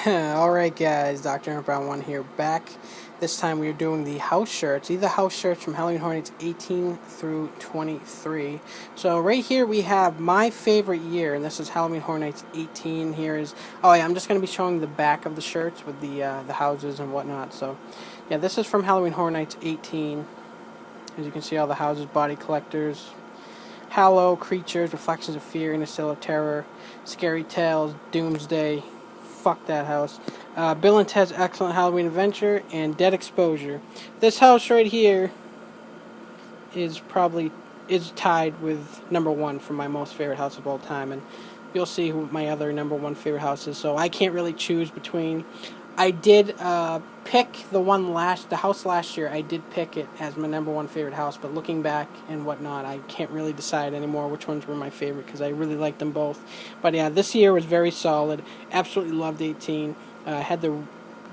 Alright guys, Dr. Brown 1 here, back. This time we are doing the house shirts. These are house shirts from Halloween Horror Nights 18 through 23. So right here we have my favorite year, and this is Halloween Horror Nights 18. Here is, oh yeah, I'm just going to be showing the back of the shirts with the houses and whatnot. So yeah, this is from Halloween Horror Nights 18. As you can see, all the houses, body collectors, Hallow, Creatures, Reflections of Fear, Interstellar Terror, Scary Tales, Doomsday, fuck that house, Bill and Ted's Excellent Halloween Adventure, and Dead Exposure. This house right here is tied with number one for my most favorite house of all time, and you'll see who my other number one favorite house is. So I can't really choose between. I did pick the house last year. I did pick it as my number one favorite house, but looking back and whatnot, I can't really decide anymore which ones were my favorite because I really liked them both. But yeah, this year was very solid. Absolutely loved 18. Had the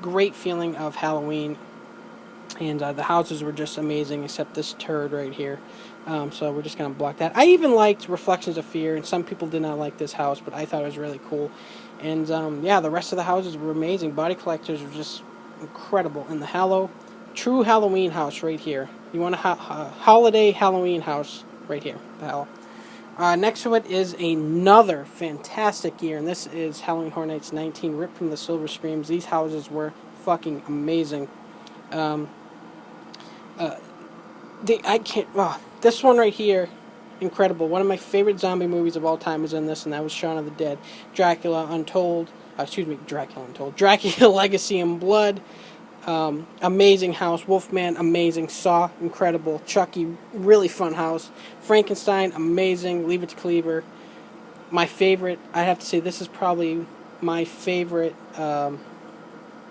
great feeling of Halloween, and the houses were just amazing, except this turd right here. So we're just going to block that. I even liked Reflections of Fear, and some people did not like this house, but I thought it was really cool. And yeah, the rest of the houses were amazing. Body collectors were just incredible. And the true Halloween house right here. You want a holiday Halloween house right here. The hell. Next to it is another fantastic year, and this is Halloween Horror Nights 19, ripped from the Silver Screams. These houses were fucking amazing. This one right here, incredible. One of my favorite zombie movies of all time is in this, and that was Shaun of the Dead. Dracula Untold, Dracula Legacy and Blood, amazing house. Wolfman, amazing. Saw, incredible. Chucky, really fun house. Frankenstein, amazing. Leave It to Cleaver. My favorite, I have to say, this is probably my favorite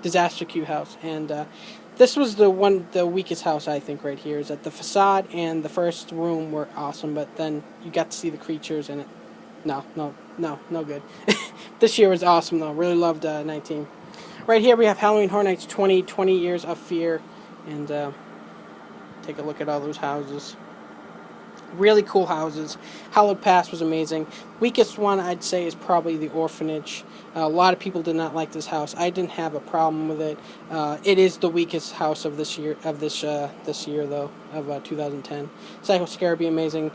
Disaster Q house, and this was the weakest house, I think, right here. Is that the facade and the first room were awesome, but then you got to see the creatures in it. No good. This year was awesome, though. Really loved 19. Right here we have Halloween Horror Nights 20 Years of Fear, and take a look at all those houses. Really cool houses. Hallowed Pass was amazing. Weakest one, I'd say, is probably the Orphanage. A lot of people did not like this house. I didn't have a problem with it. It is the weakest house of this year, though, of 2010. Psycho Scarabee, amazing.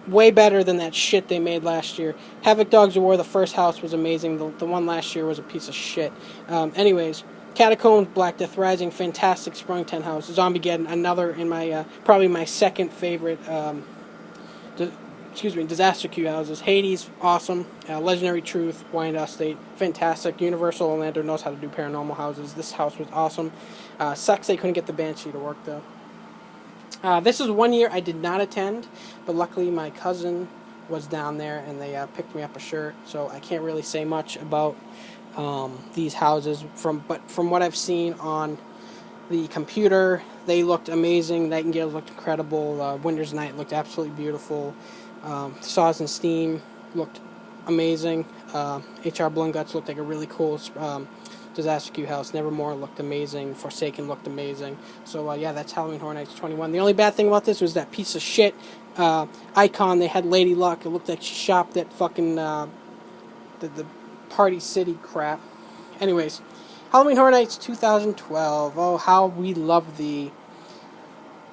Way better than that shit they made last year. Havoc Dogs of War, the first house, was amazing. The one last year was a piece of shit. Anyways, Catacombs, Black Death Rising, fantastic Sprung 10 house. Zombiegeddon, another in my probably my second favorite Disaster Q houses. Hades, awesome. Legendary Truth, Wyandotte State, fantastic. Universal Orlando knows how to do paranormal houses. This house was awesome. Sucks they couldn't get the Banshee to work, though. This is one year I did not attend, but luckily my cousin was down there and they picked me up a shirt, so I can't really say much about these houses. But from what I've seen on the computer, they looked amazing. Nightingales looked incredible. Winter's Night looked absolutely beautiful. Saws and Steam looked amazing. H.R. Bloodguts looked like a really cool Disaster Q house. Nevermore looked amazing. Forsaken looked amazing. So yeah, that's Halloween Horror Nights 21. The only bad thing about this was that piece of shit icon they had, Lady Luck. It looked like she shopped at fucking the Party City crap. Anyways, Halloween Horror Nights 2012. Oh, how we love thee.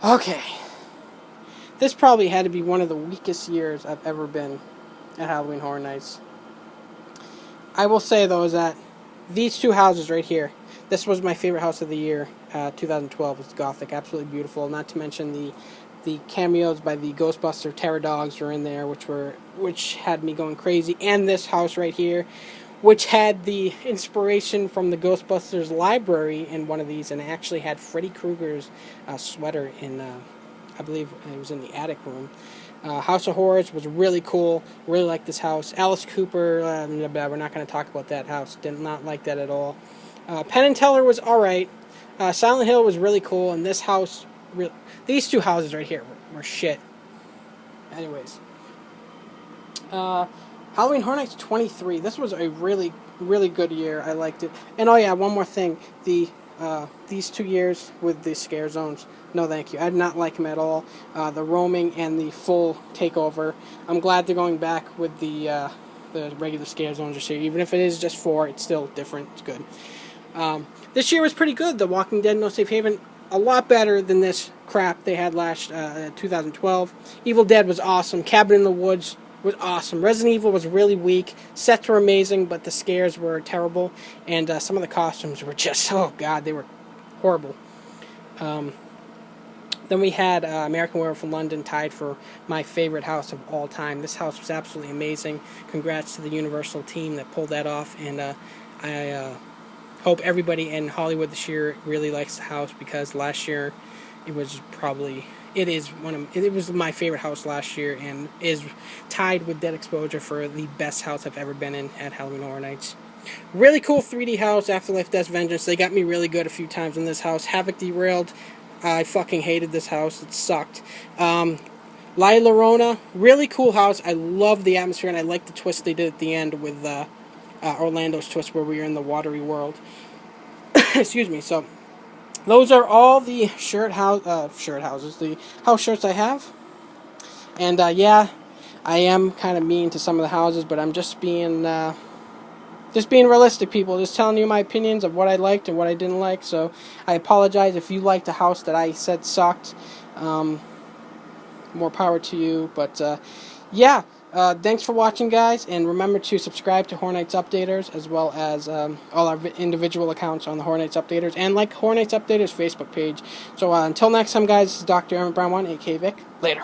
Okay. This probably had to be one of the weakest years I've ever been at Halloween Horror Nights. I will say, though, is that these two houses right here, this was my favorite house of the year, 2012. It's Gothic, absolutely beautiful. Not to mention the cameos by the Ghostbuster Terror Dogs were in there, which had me going crazy. And this house right here, which had the inspiration from the Ghostbusters library in one of these, and it actually had Freddy Krueger's sweater in, I believe it was in the attic room. House of Horrors was really cool. Really liked this house. Alice Cooper, we're not going to talk about that house. Did not like that at all. Penn and Teller was alright. Silent Hill was really cool, and this house, these two houses right here were shit. Anyways. Halloween Horror Nights 23. This was a really, really good year. I liked it. And oh yeah, one more thing. These 2 years with the scare zones, no thank you. I did not like them at all. The roaming and the full takeover. I'm glad they're going back with the the regular scare zones this year. Even if it is just 4, it's still different. It's good. This year was pretty good. The Walking Dead No Safe Haven, a lot better than this crap they had last 2012. Evil Dead was awesome. Cabin in the Woods was awesome. Resident Evil was really weak. Sets were amazing, but the scares were terrible. And some of the costumes were just, oh god, they were horrible. Then we had American Werewolf in London tied for my favorite house of all time. This house was absolutely amazing. Congrats to the Universal team that pulled that off. And I hope everybody in Hollywood this year really likes the house, because last year it was my favorite house last year, and is tied with Dead Exposure for the best house I've ever been in at Halloween Horror Nights. Really cool 3D house, Afterlife Death Vengeance. They got me really good a few times in this house. Havoc Derailed. I fucking hated this house. It sucked. La Llorona, really cool house. I love the atmosphere, and I like the twist they did at the end with Orlando's twist, where we were in the watery world. Excuse me. So those are all the the house shirts I have. And yeah, I am kind of mean to some of the houses, but I'm just being realistic, people. Just telling you my opinions of what I liked and what I didn't like. So I apologize if you liked a house that I said sucked. More power to you. But yeah, thanks for watching, guys. And remember to subscribe to Horror Nights Updaters, as well as all our individual accounts on the Horror Nights Updaters, and like Horror Nights Updaters Facebook page. So until next time, guys, this is Dr. Emmett Brown 1, a.k.a. Vic. Later.